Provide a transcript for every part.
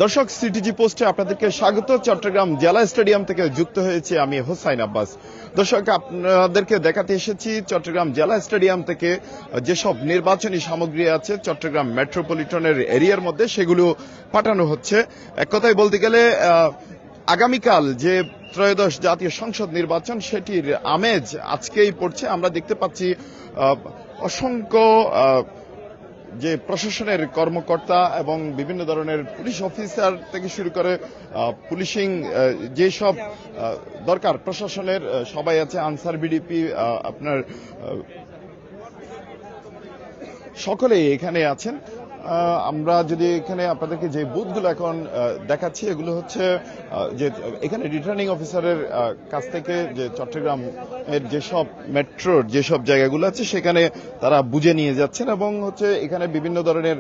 দর্শক, সিটিজি পোস্টে আপনাদেরকে স্বাগত। চট্টগ্রাম জেলা স্টেডিয়াম থেকে যুক্ত হয়েছে আমি হোসাইন আব্বাস। দর্শক, আপনাদেরকে দেখাতে এসেছি চট্টগ্রাম জেলা স্টেডিয়াম থেকে যেসব নির্বাচনী সামগ্রী আছে চট্টগ্রাম মেট্রোপলিটনের এরিয়ার মধ্যে সেগুলো পাঠানো হচ্ছে। এক কথায় বলতে গেলে আগামীকাল যে ত্রয়োদশ জাতীয় সংসদ নির্বাচন সেটির আমেজ আজকেই পড়ছে। আমরা দেখতে পাচ্ছি অসংখ্য যে প্রশাসনের কর্মকর্তা এবং বিভিন্ন ধরনের পুলিশ অফিসার থেকে শুরু করে পুলিশিং যেসব দরকার প্রশাসনের সবাই আছে, আনসার বিডিপি আপনার সকলেই এখানে আছেন। আমরা যদি এখানে আপনাদেরকে যে বুথগুলো এখন দেখাচ্ছি এগুলো হচ্ছে যে এখানে রিটার্নিং অফিসারের কাছ থেকে যে চট্টগ্রাম এর যেসব মেট্রোর যেসব জায়গাগুলো আছে সেখানে তারা বুঝে নিয়ে যাচ্ছেন এবং হচ্ছে এখানে বিভিন্ন ধরনের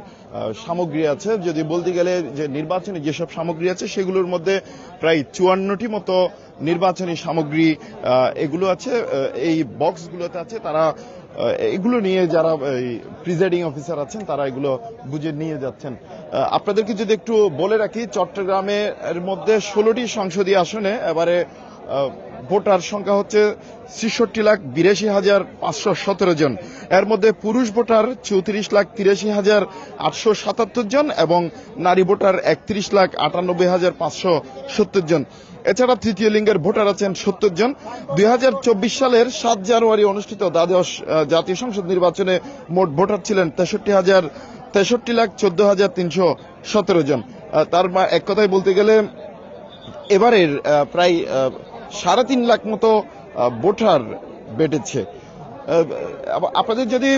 সামগ্রী আছে। যদি বলতে গেলে যে নির্বাচনী যেসব সামগ্রী আছে সেগুলোর মধ্যে প্রায় 54টি মতো নির্বাচনী সামগ্রী এগুলো আছে, এই বক্সগুলোতে আছে। তারা এগুলো নিয়ে যারা প্রিজাইডিং অফিসার আছেন তারা এগুলো বুঝে নিয়ে যাচ্ছেন। আপনাদেরকে যদি একটু বলে রাখি, চট্টগ্রামের মধ্যে 16টি সংসদীয় আসনে এবারে ভোটার সংখ্যা হচ্ছে 66,82,517 জন। এর মধ্যে পুরুষ ভোটার 34,83,877 জন এবং নারী ভোটার 31,98,570 জন। এছাড়া তৃতীয় লিঙ্গের ভোটার আছেন 70 জন। 2024 সালের 7 জানুয়ারি অনুষ্ঠিত দ্বাদশ জাতীয় সংসদ নির্বাচনে মোট ভোটার ছিলেন 63,14,317 জন। তার এক কথায় বলতে গেলে এবারের প্রায় 3.5 লাখ মতো ভোটার বেড়েছে। আপনাদের যদি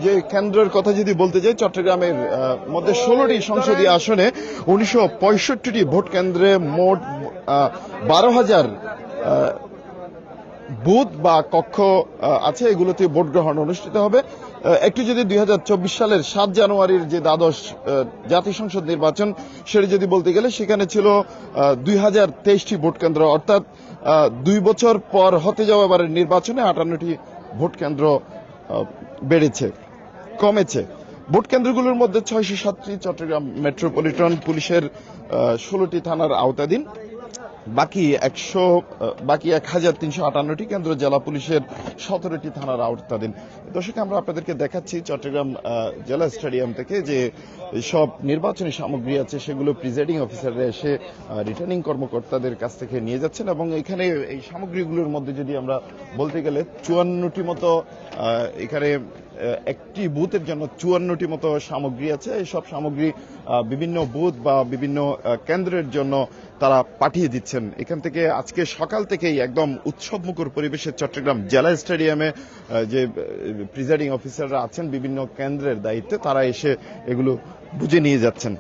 যে কেন্দ্রের কথা যদি বলতে যাই, চট্টগ্রামের মধ্যে 16টি সংসদীয় আসনে 965টি ভোট কেন্দ্রে মোট 12,000 বুথ বা কক্ষ আছে, এগুলোতে ভোট গ্রহণ অনুষ্ঠিত হবে। একটু যদি 2024 সালের 7 জানুয়ারির যে দ্বাদশ জাতীয় সংসদ নির্বাচন সেটা যদি বলতে গেলে সেখানে ছিল 2023টি ভোট কেন্দ্র, অর্থাৎ 2 বছর পর হতে যাওয়া এবারের নির্বাচনে 58টি ভোট কেন্দ্র বেড়েছে, কমেছে। ভোট কেন্দ্রগুলোর মধ্যে 607টি চট্টগ্রাম মেট্রোপলিটন পুলিশের 16টি থানার আওতাধীন, বাকি 1,358টি কেন্দ্র জেলা পুলিশের 17টি থানার আওতাধীন। দর্শক, আমরা আপনাদেরকে দেখাচ্ছি চট্টগ্রাম জেলা স্টেডিয়াম থেকে যে সব নির্বাচনী সামগ্রী আছে সেগুলো প্রিজাইডিং অফিসাররা এসে রিটার্নিং কর্মকর্তাদের কাছ থেকে নিয়ে যাচ্ছেন এবং এখানে এই সামগ্রীগুলোর মধ্যে যদি আমরা বলতে গেলে 54টি মতো এখানে একটি বুথের জন্য 54টি মতো সামগ্রী আছে। এই সব সামগ্রী বিভিন্ন বুথ বা বিভিন্ন কেন্দ্রের জন্য তারা পাঠিয়ে দিচ্ছেন। এখান থেকে আজকে সকাল থেকেই একদম উৎসবমুখর পরিবেশে চট্টগ্রাম জেলা স্টেডিয়ামে যে প্রিজাইডিং অফিসাররা আছেন বিভিন্ন কেন্দ্রের দায়িত্বে তারা এসে এগুলো বুঝে নিয়ে যাচ্ছেন।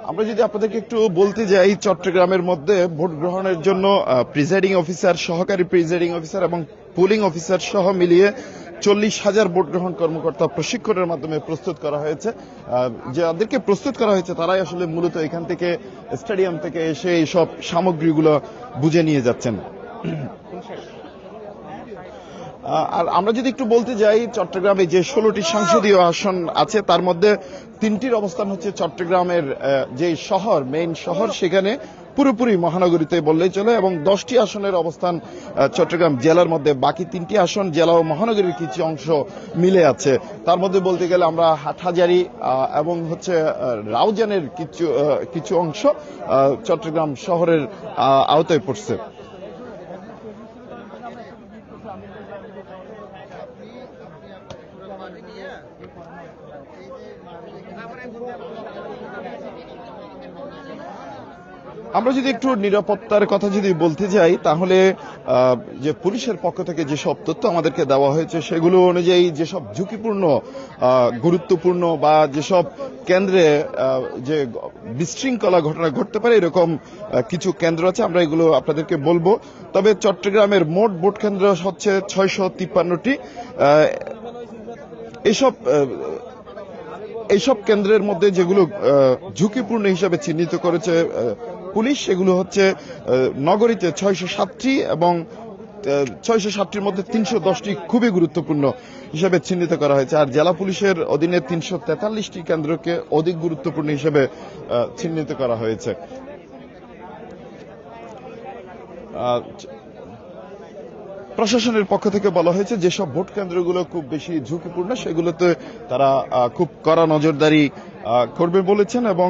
আমরা যদি আপনাদেরকে একটু বলতে যাই, চট্টগ্রামের মধ্যে ভোট গ্রহণের জন্য প্রিজাইডিং অফিসার, সহকারী প্রিজাইডিং অফিসার এবং পোলিং অফিসার সহ মিলিয়ে 40,000 ভোট গ্রহণ কর্মকর্তা প্রশিক্ষণের মাধ্যমে প্রস্তুত করা হয়েছে। যাদেরকে প্রস্তুত করা হয়েছে তারাই আসলে মূলত এখান থেকে স্টেডিয়াম থেকে এসে এইসব সামগ্রীগুলো বুঝে নিয়ে যাচ্ছেন। আর আমরা যদি একটু বলতে যাই, চট্টগ্রামে যে 16টি সংসদীয় আসন আছে তার মধ্যে 3টির অবস্থান হচ্ছে চট্টগ্রামের যে শহর, মেইন শহর, সেখানে পুরোপুরি মহানগরীতে বললেই চলে, এবং 10টি আসনের অবস্থান চট্টগ্রাম জেলার মধ্যে। বাকি 3টি আসন জেলা ও মহানগরীর কিছু অংশ মিলে আছে। তার মধ্যে বলতে গেলে আমরা হাটহাজারী এবং হচ্ছে রাউজানের কিছু অংশ চট্টগ্রাম শহরের আওতায় পড়ছে। আমরা যদি একটু নিরাপত্তার কথা যদি বলতে যাই তাহলে যে পুলিশের পক্ষ থেকে যেসব তথ্য আমাদেরকে দেওয়া হয়েছে সেগুলো অনুযায়ী যেসব ঝুঁকিপূর্ণ, গুরুত্বপূর্ণ বা যেসব কেন্দ্রে যে বিশৃঙ্খলা ঘটনা ঘটতে পারে এরকম কিছু কেন্দ্র আছে, আমরা এগুলো আপনাদেরকে বলবো। তবে চট্টগ্রামের মোট ভোট কেন্দ্র হচ্ছে 653টি। এইসব কেন্দ্রের মধ্যে যেগুলো ঝুঁকিপূর্ণ হিসাবে চিহ্নিত করেছে পুলিশ, সেগুলো হচ্ছে নগরীতে 607টি এবং 660টির মধ্যে 310টি খুবই গুরুত্বপূর্ণ হিসেবে চিহ্নিত করা হয়েছে, আর জেলা পুলিশের অধীনে 343টি কেন্দ্রকে অধিক গুরুত্বপূর্ণ হিসেবে চিহ্নিত করা হয়েছে। প্রশাসনের পক্ষ থেকে বলা হয়েছে যেসব ভোট কেন্দ্রগুলো খুব বেশি ঝুঁকিপূর্ণ সেগুলোতে তারা খুব কড়া নজরদারি করবে বলেছেন, এবং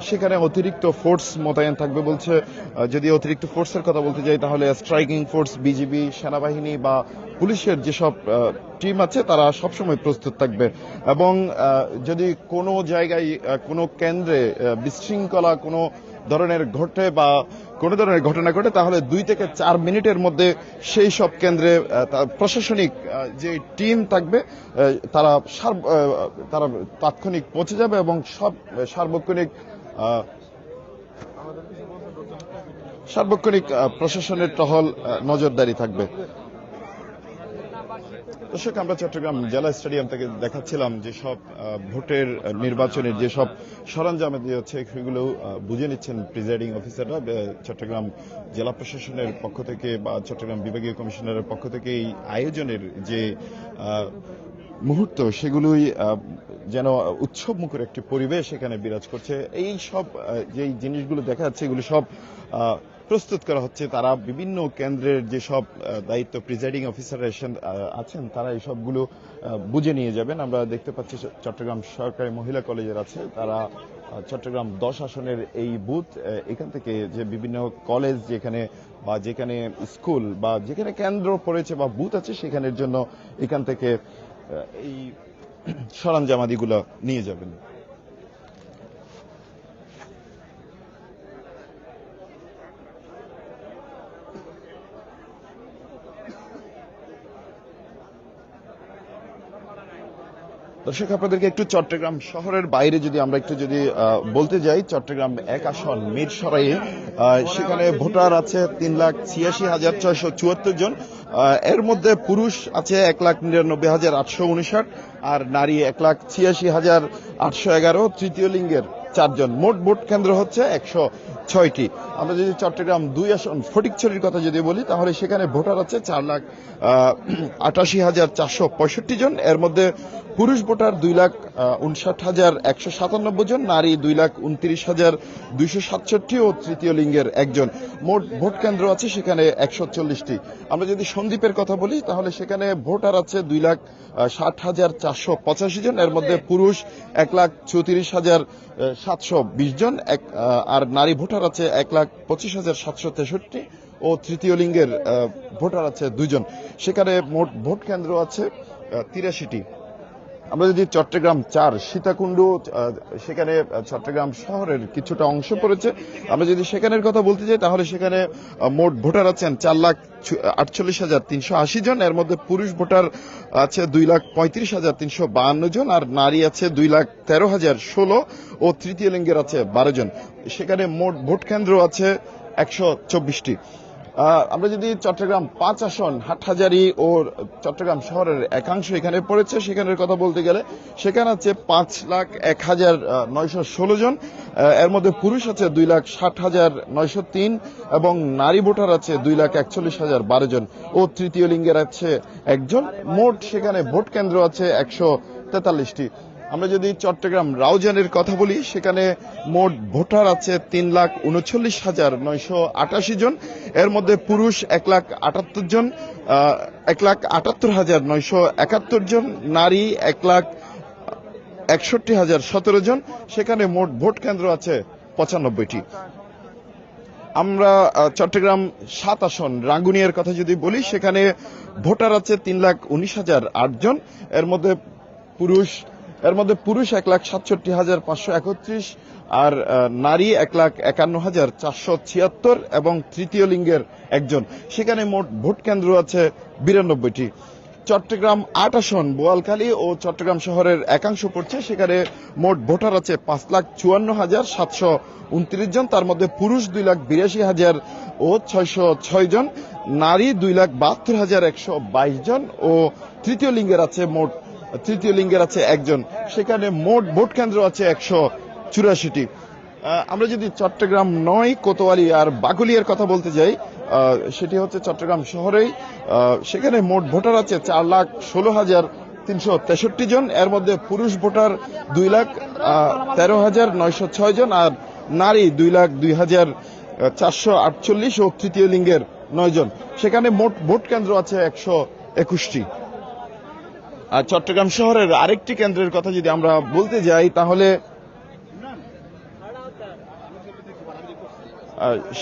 সেখানে অতিরিক্ত ফোর্স মোতায়েন থাকবে বলছে। যদি অতিরিক্ত ফোর্সের কথা বলতে যাই তাহলে স্ট্রাইকিং ফোর্স, বিজিবি, সেনাবাহিনী বা পুলিশের যেসব টিম আছে তারা সবসময় প্রস্তুত থাকবে, এবং যদি কোনো জায়গায় কোনো কেন্দ্রে বিশৃঙ্খলা কোনো ধরনের ঘটে বা কোনো ধরনের ঘটনা ঘটে তাহলে 2 থেকে 4 মিনিটের মধ্যে সেই সব কেন্দ্রে প্রশাসনিক যে টিম থাকবে তারা তাৎক্ষণিক পৌঁছে যাবে এবং সব সার্বক্ষণিক প্রশাসনের টহল নজরদারি থাকবে। দর্শক, আমরা চট্টগ্রাম জেলা স্টেডিয়াম থেকে দেখাচ্ছিলাম যেসব ভোটের নির্বাচনের যেসব সরঞ্জাম হচ্ছে সেগুলো বুঝে নিচ্ছেন প্রিজাইডিং অফিসাররা। চট্টগ্রাম জেলা প্রশাসনের পক্ষ থেকে বা চট্টগ্রাম বিভাগীয় কমিশনারের পক্ষ থেকে এই আয়োজনের যে মুহূর্ত সেগুলোই যেন উৎসব মুখর একটি পরিবেশ এখানে বিরাজ করছে। এই সব যে জিনিসগুলো দেখা যাচ্ছে এগুলো সব প্রস্তুত করা হচ্ছে। তারা বিভিন্ন কেন্দ্রের যেসব দায়িত্ব প্রিজাইডিং অফিসাররা আছেন তারা এই সবগুলো বুঝে নিয়ে যাবেন। আমরা দেখতে পাচ্ছি চট্টগ্রাম সরকারি মহিলা কলেজের আছে তারা চট্টগ্রাম 10 আসনের এই বুথ, এখান থেকে যে বিভিন্ন কলেজ যেখানে বা যেখানে স্কুল বা যেখানে কেন্দ্র পড়েছে বা বুথ আছে সেখানের জন্য এখান থেকে এই সরঞ্জামাদিগুলো নিয়ে যাবেন। দর্শক, আপনাদেরকে একটু চট্টগ্রাম শহরের বাইরে যদি আমরা একটু বলতে যাই, চট্টগ্রাম 1 আসন মিরসরাইয়ে সেখানে ভোটার আছে 3,86,674 জন। এর মধ্যে পুরুষ আছে 1,99,859 আর নারী 1,86,811, তৃতীয় লিঙ্গের 4 জন। মোট ভোট কেন্দ্র হচ্ছে 106টি। আমরা যদি চট্টগ্রাম 2 আসন ফটিকছড়ির কথা যদি বলি তাহলে সেখানে ভোটার আছে 4,88,465 জন। এর মধ্যে পুরুষ ভোটার 2,59,197 জন, নারী 2,29,267 ও তৃতীয় লিঙ্গের 1 জন। মোট ভোট কেন্দ্র আছে সেখানে 140টি। আমরা যদি সন্দ্বীপের কথা বলি তাহলে সেখানে ভোটার আছে 2,60,485 জন। এর মধ্যে পুরুষ 1,34,720 জন আর নারী ভোটার আছে 1,25,763 ও তৃতীয় লিঙ্গের ভোটার আছে 2 জন। সেখানে মোট ভোট কেন্দ্র আছে 83টি। আমরা যদি চট্টগ্রাম 4 সীতাকুণ্ড, সেখানে চট্টগ্রাম শহরের কিছুটা অংশ পড়েছে, আমরা যদি সেখানের কথা বলতে চাই তাহলে সেখানে মোট ভোটার আছেন 4,48,380 জন। এর মধ্যে পুরুষ ভোটার আছে 2,35,352 জন আর নারী আছে 2,13,016 ও তৃতীয় লিঙ্গের আছে 12 জন। সেখানে মোট ভোট কেন্দ্র আছে 124টি। আমরা যদি চট্টগ্রাম 5 আসন হাটহাজারী ও চট্টগ্রাম শহরের একাংশ এখানে পড়েছে সেখানের কথা বলতে গেলে সেখানে আছে 5,01,916 জন। এর মধ্যে পুরুষ আছে 2,60,903 এবং নারী ভোটার আছে 2,41,012 জন ও তৃতীয় লিঙ্গের আছে 1 জন। মোট সেখানে ভোট কেন্দ্র আছে 143টি। আমরা যদি চট্টগ্রাম রাউজানের কথা বলি সেখানে মোট ভোটার আছে 3,39,988 জন। এর মধ্যে পুরুষ 1,78,000 জন, 1,78,971 জন, নারী 1,61,017 জন। সেখানে মোট ভোট কেন্দ্র আছে 95টি। আমরা চট্টগ্রাম 7 আসন রাঙ্গুনিয়ার কথা যদি বলি সেখানে ভোটার আছে 3,19,008 জন। এর মধ্যে পুরুষ 1,67,531 আর নারী 1,51,476 এবং তৃতীয় লিঙ্গের 1 জন। সেখানে মোট ভোট কেন্দ্র আছে 92টি। চট্টগ্রাম 8 আসন বোয়ালখালী ও চট্টগ্রাম শহরের একাংশ পড়ছে সেখানে মোট ভোটার আছে 5,54,729 জন। তার মধ্যে পুরুষ 2,82,000 ও 606 জন, নারী 2,72,122 জন ও তৃতীয় লিঙ্গের আছে 1 জন। সেখানে মোট ভোট কেন্দ্র আছে 184টি। আমরা যদি চট্টগ্রাম 9 কোতোয়ালি আর বাগুলিয়ার কথা বলতে যাই সেটি হচ্ছে চট্টগ্রাম শহরেই। সেখানে মোট ভোটার আছে 4,16,363 জন। এর মধ্যে পুরুষ ভোটার 2,13,906 জন, আর নারী 2,02,448 ও তৃতীয় লিঙ্গের 9 জন। সেখানে মোট ভোট কেন্দ্র আছে 121টি। আর চট্টগ্রাম শহরের আরেকটি কেন্দ্রের কথা যদি আমরা বলতে যাই, তাহলে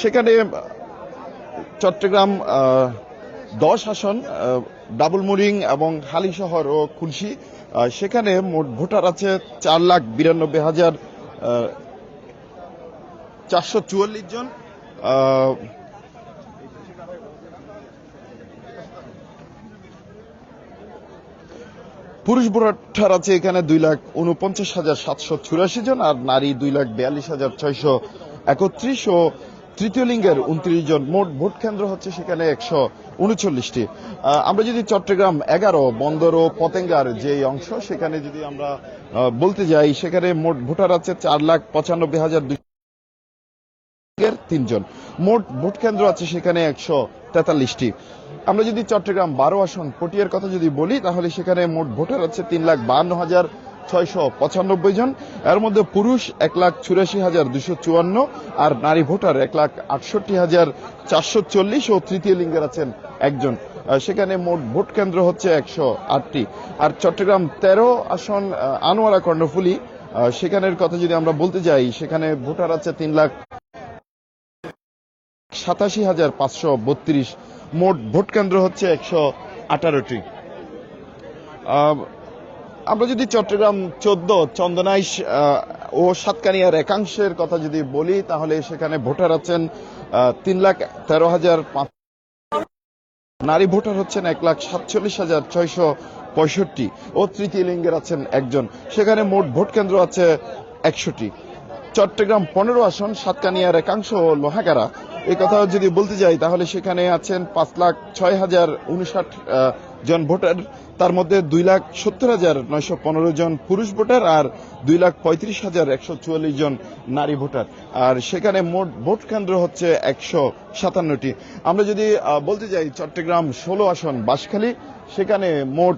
সেখানে চট্টগ্রাম 10 আসন, ডাবলমুরিং এবং হালিশহর ও খুলশী, সেখানে মোট ভোটার আছে 4,92,444 জন। পুরুষ ভোটার আছে এখানে 2,49,784 জন, আর নারী 2,42,631 ও তৃতীয় লিঙ্গের 29 জন। মোট ভোট কেন্দ্র হচ্ছে সেখানে 139টি। আমরা যদি চট্টগ্রাম 11 বন্দর ও পতেঙ্গার যে অংশ, সেখানে যদি আমরা বলতে যাই, সেখানে মোট ভোটার আছে 4,95,203 জন। মোট ভোট কেন্দ্র আছে সেখানে 143টি। আমরা যদি চট্টগ্রাম 12 আসন পটিয়ার কথা যদি বলি, তাহলে সেখানে মোট ভোটার আছে 3,52,695 জন। এর মধ্যে পুরুষ 1,84,254 আর নারী ভোটার 1,68,440 ও তৃতীয় লিঙ্গের আছেন একজন। সেখানে মোট ভোট কেন্দ্র হচ্ছে 108টি। আর চট্টগ্রাম 13 আসন আনোয়ারা কর্ণফুলী, সেখানের কথা যদি আমরা বলতে যাই, সেখানে ভোটার আছে 3,87,532। মোট ভোট কেন্দ্র হচ্ছে 118টি। আমরা যদি চট্টগ্রাম 14 চন্দনাইশ ও সাতকানিয়ার একাংশের কথা যদি বলি, তাহলে সেখানে ভোটার আছেন 3,13,500। নারী ভোটার হচ্ছেন 1,47,665 ও তৃতীয় লিঙ্গের আছেন একজন। সেখানে মোট ভোট কেন্দ্র আছে 100টি। চট্টগ্রাম 15 আসন সাতকানিয়ার একাংশ ও লোহাগাড়া, এই কথা যদি বলতে যাই, তাহলে সেখানে আছেন 5,06,059 জন ভোটার। তার মধ্যে 2,70,915 জন পুরুষ ভোটার আর 2,35,144 জন নারী ভোটার। আর সেখানে মোট ভোট কেন্দ্র হচ্ছে 157টি। আমরা যদি বলতে যাই চট্টগ্রাম 16 আসন বাঁশখালী, সেখানে মোট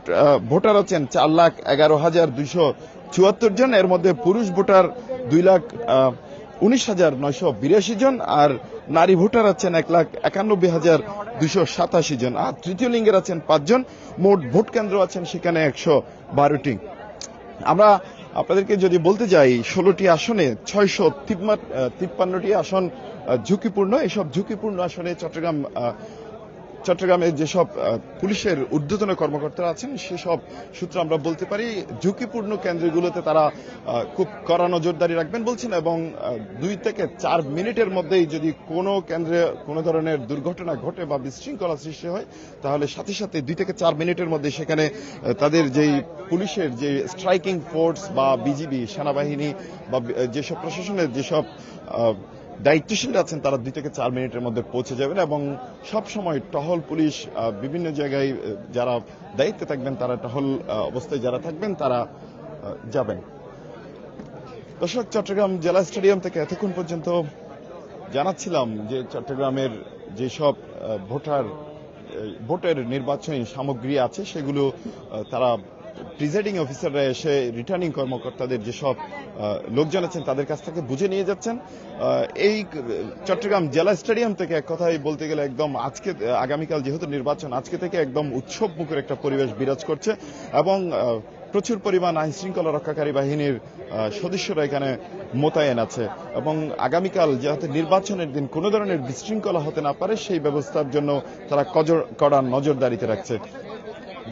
ভোটার আছেন 4,11,274 জন। এর মধ্যে পুরুষ ভোটার 2,19,982 জন, আর নারী ভোটার আছেন 1,91,287 জন, আর তৃতীয় লিঙ্গের আছেন 5 জন। মোট ভোট কেন্দ্র আছেন সেখানে 112টি। আমরা আপনাদেরকে যদি বলতে যাই, 16টি আসনে 653টি আসন ঝুঁকিপূর্ণ। এসব ঝুঁকিপূর্ণ আসনে চট্টগ্রামে যেসব পুলিশের ঊর্ধ্বতন কর্মকর্তারা আছেন, সেসব সূত্র আমরা বলতে পারি ঝুঁকিপূর্ণ কেন্দ্রগুলোতে তারা খুব কড়া নজরদারি রাখবেন বলছেন, এবং 2 থেকে 4 মিনিটের মধ্যেই যদি কোনো কেন্দ্রে কোনো ধরনের দুর্ঘটনা ঘটে বা বিশৃঙ্খলা সৃষ্টি হয়, তাহলে সাথে সাথে 2 থেকে 4 মিনিটের মধ্যে সেখানে তাদের যেই পুলিশের যে স্ট্রাইকিং ফোর্স বা বিজিবি সেনাবাহিনী বা যেসব প্রশাসনের যেসব দায়িত্বশীল আছেন, তারা 2 থেকে 4 মিনিটের মধ্যে পৌঁছে যাবেন, এবং সব সময় টহল পুলিশ বিভিন্ন জায়গায় যারা দায়িত্বে থাকবেন, তারা টহল অবস্থায় যারা থাকবেন, তারা যাবেন। দর্শক, চট্টগ্রাম জেলা স্টেডিয়াম থেকে এতক্ষণ পর্যন্ত জানাচ্ছিলাম যে চট্টগ্রামের যেসব ভোটের নির্বাচনী সামগ্রী আছে, সেগুলো তারা প্রিজাইডিং অফিসাররা এসে রিটার্নিং কর্মকর্তাদের যেসব লোকজন আছেন তাদের কাছ থেকে বুঝে নিয়ে যাচ্ছেন। এই চট্টগ্রাম জেলা স্টেডিয়াম থেকে এক কথায় বলতে গেলে একদম আগামীকাল যেহেতু নির্বাচন, আজকে থেকে একদম উৎসব মুখের একটা পরিবেশ বিরাজ করছে, এবং প্রচুর পরিমাণ আইন শৃঙ্খলা রক্ষাকারী বাহিনীর সদস্যরা এখানে মোতায়েন আছে, এবং আগামীকাল যেহেতু নির্বাচনের দিন কোনো ধরনের বিশৃঙ্খলা হতে না পারে, সেই ব্যবস্থার জন্য তারা কড়া নজরদারিতে রাখছে।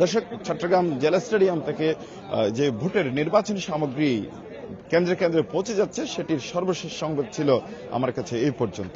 দর্শক, চট্টগ্রাম জেলা স্টেডিয়াম থেকে যে ভোটের নির্বাচনী সামগ্রী কেন্দ্রে কেন্দ্রে পৌঁছে যাচ্ছে, সেটির সর্বশেষ সংবাদ ছিল আমার কাছে এই পর্যন্ত।